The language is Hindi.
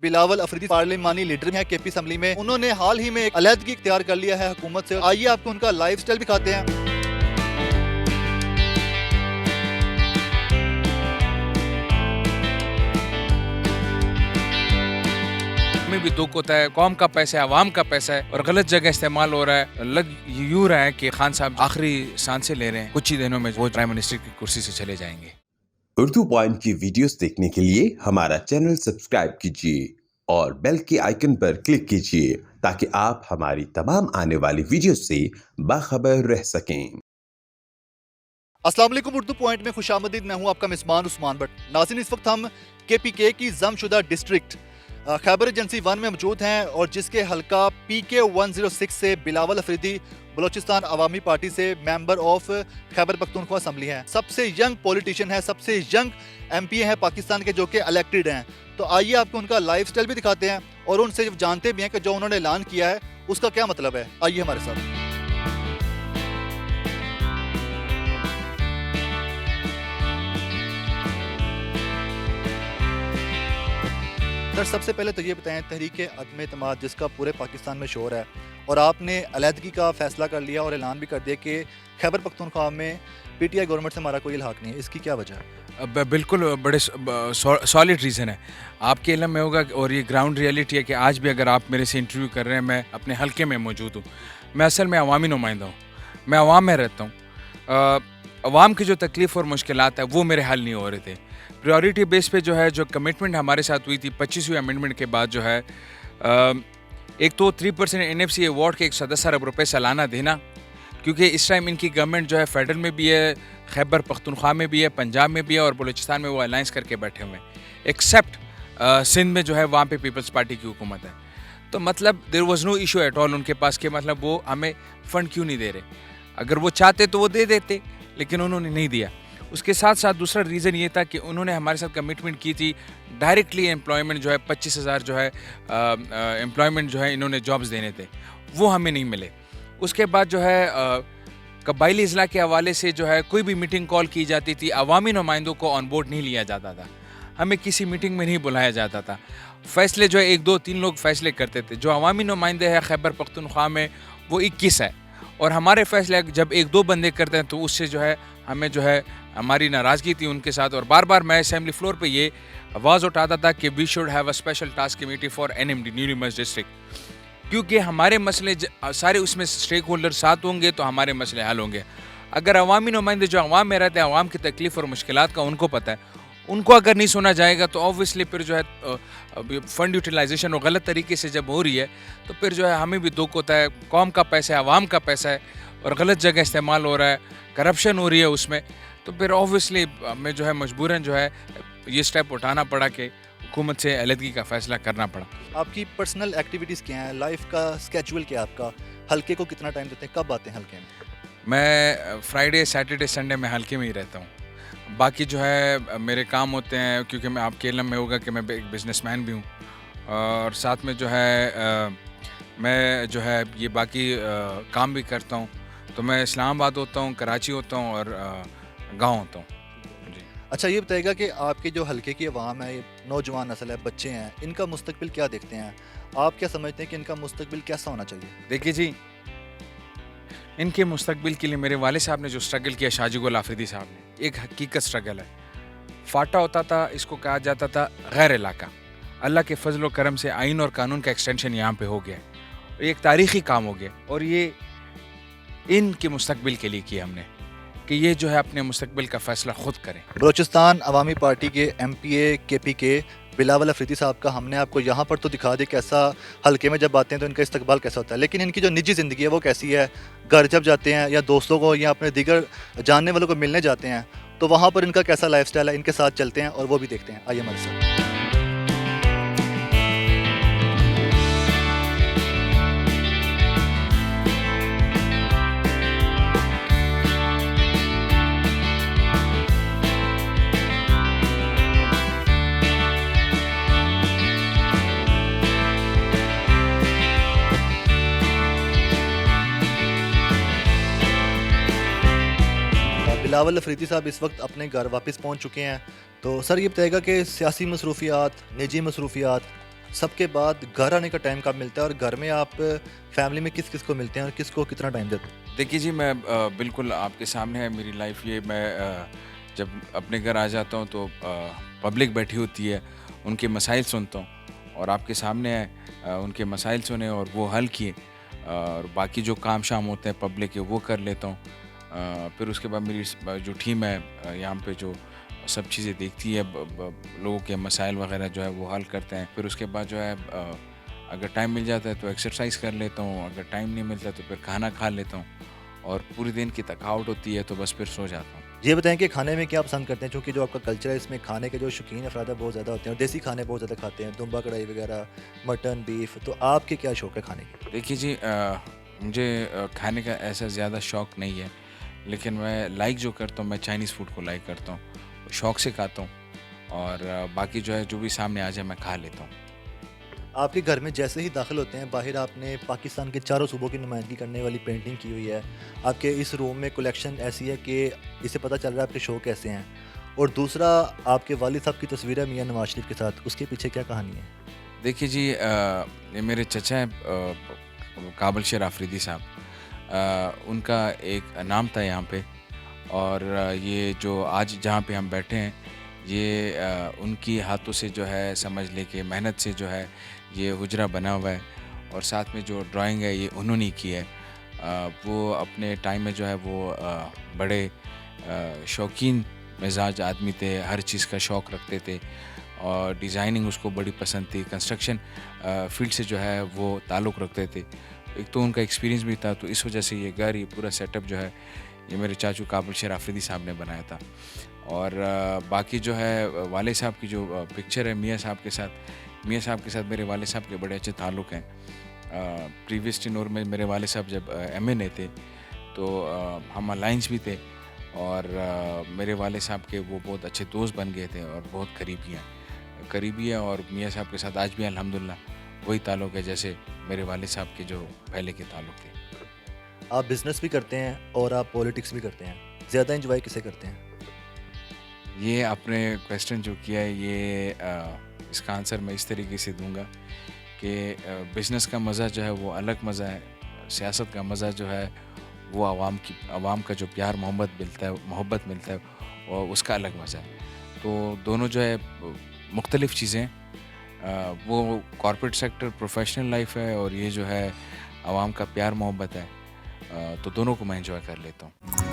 बिलावल अफरीदी पार्लिमानी लीडर हैं केपी असम्बली में। उन्होंने हाल ही में एक अलहदगी इख्तियार कर लिया है हुकूमत से। आइए आपको उनका लाइफ स्टाइल दिखाते हैं। में भी दुख होता है। कौम का पैसा है, अवाम का पैसा है और गलत जगह इस्तेमाल हो रहा है। लग यूं रहा है कि खान साहब आखिरी सांसें ले रहे हैं। कुछ ही दिनों में वो प्राइम मिनिस्टर की कुर्सी से चले जाएंगे। उर्दू पॉइंट की वीडियोस देखने के लिए हमारा चैनल सब्सक्राइब कीजिए और बेल के आइकन पर क्लिक कीजिए ताकि आप हमारी तमाम आने वाली वीडियोस से बाखबर रह सकें। अस्सलाम वालेकुम, उर्दू पॉइंट में खुशामदीद। मैं हूं आपका मेज़बान उस्मान भट्ट। नाज़रीन, इस वक्त हम केपीके की जमशुदा डिस्ट्रिक्ट खैबर एजेंसी 1 में मौजूद हैं और जिसके हल्का PK 106 से बिलावल अफरीदी बलोचिस्तान अवामी पार्टी से member of Khyber Pakhtunkhwa assembly हैं। सबसे यंग पॉलिटिशियन है, सबसे यंग MP हैं पाकिस्तान के जो कि इलेक्टेड हैं। तो आइए आपको उनका लाइफ स्टाइल भी दिखाते हैं और उनसे जानते भी हैं कि जो उन्होंने ऐलान किया है उसका क्या मतलब है। आइए हमारे साथ। सर, सबसे पहले तो ये बताएं, तहरीक अदम एतमाद जिसका पूरे पाकिस्तान में शोर है और आपने अलहदगी का फैसला कर लिया और ऐलान भी कर दिया कि खैबर पख्तूनख्वा में PTI गवर्नमेंट से हमारा कोई इल्हाक नहीं है, इसकी क्या वजह है? बिल्कुल बड़े सॉलिड रीज़न है। आपके इल्म में होगा और ये ग्राउंड रियलिटी है कि आज भी अगर आप मेरे से इंटरव्यू कर रहे हैं, मैं अपने हल्के में मौजूद हूँ। मैं असल में अवामी नुमाइंदा हूँ, मैं अवाम में रहता हूँ। अवाम की जो तकलीफ़ और मुश्किलात है वो मेरे हल नहीं हो रहे थे। प्रायोरिटी बेस पे जो है, जो कमिटमेंट हमारे साथ हुई थी 25वीं अमेंडमेंट के बाद जो है, एक तो 3% NFC अवार्ड के 110 अरब रुपये सालाना देना, क्योंकि इस टाइम इनकी गवर्नमेंट जो है फेडरल में भी है, खैबर पख्तूनख्वा में भी है, पंजाब में भी है और बलूचिस्तान में वो अलायंस करके बैठे हुए हैं। एक्सेप्ट सिंध में जो है वहाँ पे पीपल्स पार्टी की हुकूमत है। तो मतलब there was no issue at all उनके पास कि मतलब वो हमें फ़ंड क्यों नहीं दे रहे। अगर वो चाहते तो वो दे देते, लेकिन उन्होंने नहीं दिया। उसके साथ साथ दूसरा रीज़न ये था कि उन्होंने हमारे साथ कमिटमेंट की थी डायरेक्टली एम्प्लॉयमेंट जो है 25,000 जो है एम्प्लॉयमेंट जो है इन्होंने जॉब्स देने थे, वो हमें नहीं मिले। उसके बाद जो है कबायली अजला के हवाले से जो है कोई भी मीटिंग कॉल की जाती थी, अवामी नुमाइंदों को ऑन बोर्ड नहीं लिया जाता था, हमें किसी मीटिंग में नहीं बुलाया जाता था। फ़ैसले जो है 1 2 3 लोग फ़ैसले करते थे। जो अवामी नुमाइंदे हैं खैबर पख्तूनख्वा में वो 21 है और हमारे फैसले जब 1 2 बंदे करते हैं तो उससे जो है हमें जो है हमारी नाराज़गी थी उनके साथ। और बार बार मैं असेंबली फ्लोर पे ये आवाज़ उठाता था कि we should have a special task committee for NMD newly merged district, क्योंकि हमारे मसले सारे उसमें स्टेक होल्डर साथ होंगे तो हमारे मसले हल होंगे। अगर अवामी नुमाइंदे जो अवाम में रहते हैं, अवाम की तकलीफ़ और मुश्किलात का उनको पता है, उनको अगर नहीं सुना जाएगा तो ऑब्वियसली फिर जो है फ़ंड यूटिलाइजेशन और गलत तरीके से जब हो रही है तो फिर जो है हमें भी दुख होता है। कौम का पैसा है, अवाम का पैसा है और गलत जगह इस्तेमाल हो रहा है, करप्शन हो रही है उसमें, तो फिर ऑब्वियसली हमें जो है मजबूरन जो है ये स्टेप उठाना पड़ा कि हुकूमत से अलहदगी का फ़ैसला करना पड़ा। आपकी पर्सनल एक्टिविटीज़ क्या हैं, लाइफ का स्केड्यूल क्या है आपका, हल्के को कितना टाइम देते हैं, कब आते हैं हल्के में? मैं फ्राइडे सैटरडे संडे में हल्के में ही रहता हूँ। बाकी जो है मेरे काम होते हैं, क्योंकि मैं आपके इल्म में होगा कि मैं एक बिजनेसमैन भी हूँ और साथ में जो है मैं जो है ये बाकी काम भी करता हूँ। तो मैं इस्लामाबाद होता हूँ, कराची होता हूँ और गाँव होता हूँ जी। अच्छा, ये बताइएगा कि आपके जो हल्के की अवाम है, ये नौजवान नस्ल है, बच्चे हैं, इनका मुस्तकबिल क्या देखते हैं? आप क्या समझते हैं कि इनका मुस्तकबिल कैसा होना चाहिए? देखिए जी, इनके मुस्तकबिल के लिए मेरे वाले साहब ने जो स्ट्रगल किया, शाहजी गुल आफरीदी साहब ने, एक हकीकत स्ट्रगल है। फाटा होता था, इसको कहा जाता था गैर इलाका। अल्लाह के फजल व करम से आइन और कानून का एक्सटेंशन यहाँ पे हो गया, ये एक तारीख़ी काम हो गया और ये इनके मुस्तकबिल के लिए किया हमने कि ये जो है अपने मुस्तकबिल का फ़ैसला ख़ुद करें। बलूचिस्तान अवामी पार्टी के MPA KPK बिलावल अफरीदी साहब का हमने आपको यहाँ पर तो दिखा दिया कैसा हल्के में जब आते हैं तो इनका इस्तकबाल कैसा होता है, लेकिन इनकी जो निजी ज़िंदगी है वो कैसी है? घर जब जाते हैं या दोस्तों को या अपने दीगर जानने वालों को मिलने जाते हैं तो वहाँ पर इनका कैसा लाइफस्टाइल है, इनके साथ चलते हैं और वो भी देखते हैं। आइए हमारे साथ। बिलावल अफरीदी साहब इस वक्त अपने घर वापस पहुंच चुके हैं। तो सर, ये बताएगा कि सियासी मसरूफियात, निजी मसरूफियात, सबके बाद घर आने का टाइम कब मिलता है और घर में आप फैमिली में किस किस को मिलते हैं और किसको कितना टाइम देते हैं? देखिए जी, मैं बिल्कुल आपके सामने है मेरी लाइफ ये। मैं जब अपने घर आ जाता हूँ तो पब्लिक बैठी होती है, उनके मसाइल सुनता हूँ और आपके सामने है उनके मसाइल सुने और वो हल किए, और बाकी जो काम शाम होते हैं पब्लिक के वो कर लेता हूँ। फिर उसके बाद मेरी जो टीम है यहाँ पे जो सब चीज़ें देखती है, लोगों के मसाइल वगैरह जो है वो हल करते हैं। फिर उसके बाद जो है अगर टाइम मिल जाता है तो एक्सरसाइज कर लेता हूँ, अगर टाइम नहीं मिलता तो फिर खाना खा लेता हूँ, और पूरे दिन की थकावट होती है तो बस फिर सो जाता हूँ। ये बताएं कि खाने में क्या पसंद करते हैं, क्योंकि जो आपका कल्चर है इसमें खाने के जो शौकीन अफराद है बहुत ज़्यादा होते हैं और देसी खाने बहुत ज़्यादा खाते हैं, दुम्बा कढ़ाई वगैरह, मटन, बीफ। तो आपके क्या शौक है खाने के? देखिए जी, मुझे खाने का ऐसा ज़्यादा शौक नहीं है, लेकिन मैं लाइक जो करता हूँ, मैं चाइनीज़ फूड को लाइक करता हूँ, शौक से खाता हूँ, और बाकी जो है जो भी सामने आ जाए मैं खा लेता हूँ। आपके घर में जैसे ही दाखिल होते हैं, बाहर आपने पाकिस्तान के चारों सूबों की नुमाइंदगी करने वाली पेंटिंग की हुई है। आपके इस रूम में कलेक्शन ऐसी है कि इससे पता चल रहा है आपके शौक कैसे हैं। और दूसरा, आपके वालिद साहब की तस्वीर है मियां नवाज शरीफ के साथ, उसके पीछे क्या कहानी है? देखिए जी, ये मेरे चचा हैं, काबिल शेर आफरीदी साहब। उनका एक नाम था यहाँ पे, और ये जो आज जहाँ पे हम बैठे हैं, ये उनकी हाथों से जो है समझ ले के मेहनत से जो है ये हुजरा बना हुआ है, और साथ में जो ड्राइंग है ये उन्होंने ही की है। वो अपने टाइम में जो है वो बड़े शौकीन मिजाज आदमी थे, हर चीज़ का शौक़ रखते थे, और डिज़ाइनिंग उसको बड़ी पसंद थी। कंस्ट्रक्शन फील्ड से जो है वो ताल्लुक़ रखते थे। एक तो उनका एक्सपीरियंस भी था, तो इस वजह से ये घर, ये पूरा सेटअप जो है ये मेरे चाचू काबिल शेर आफरीदी साहब ने बनाया था। और बाकी जो है वाले साहब की जो पिक्चर है मियाँ साहब के साथ मेरे वाले साहब के बड़े अच्छे ताल्लुक़ हैं। प्रीवियस टेन्योर में मेरे वाले साहब जब एमएनए थे तो हम अलायंस भी थे, और मेरे वाले साहब के वो बहुत अच्छे दोस्त बन गए थे और बहुत करीबी हैं, और मियाँ साहब के साथ आज भी अल्हम्दुलिल्लाह वही ताल्लुक़ है जैसे मेरे वाले साहब के जो पहले के ताल्लुक़ थे। आप बिज़नेस भी करते हैं और आप पॉलिटिक्स भी करते हैं। ज़्यादा एंजॉय किसे करते हैं? ये आपने क्वेश्चन जो किया है, ये इसका आंसर मैं इस तरीके से दूंगा कि बिज़नेस का मज़ा जो है वो अलग मज़ा है, सियासत का मज़ा जो है वो आवाम का जो प्यार मोहब्बत मिलता है और उसका अलग मज़ा है। तो दोनों जो है मुख्तलिफ़ चीज़ें हैं। वो कॉर्पोरेट सेक्टर प्रोफेशनल लाइफ है, और ये जो है आवाम का प्यार मोहब्बत है। तो दोनों को मैं एंजॉय कर लेता हूँ।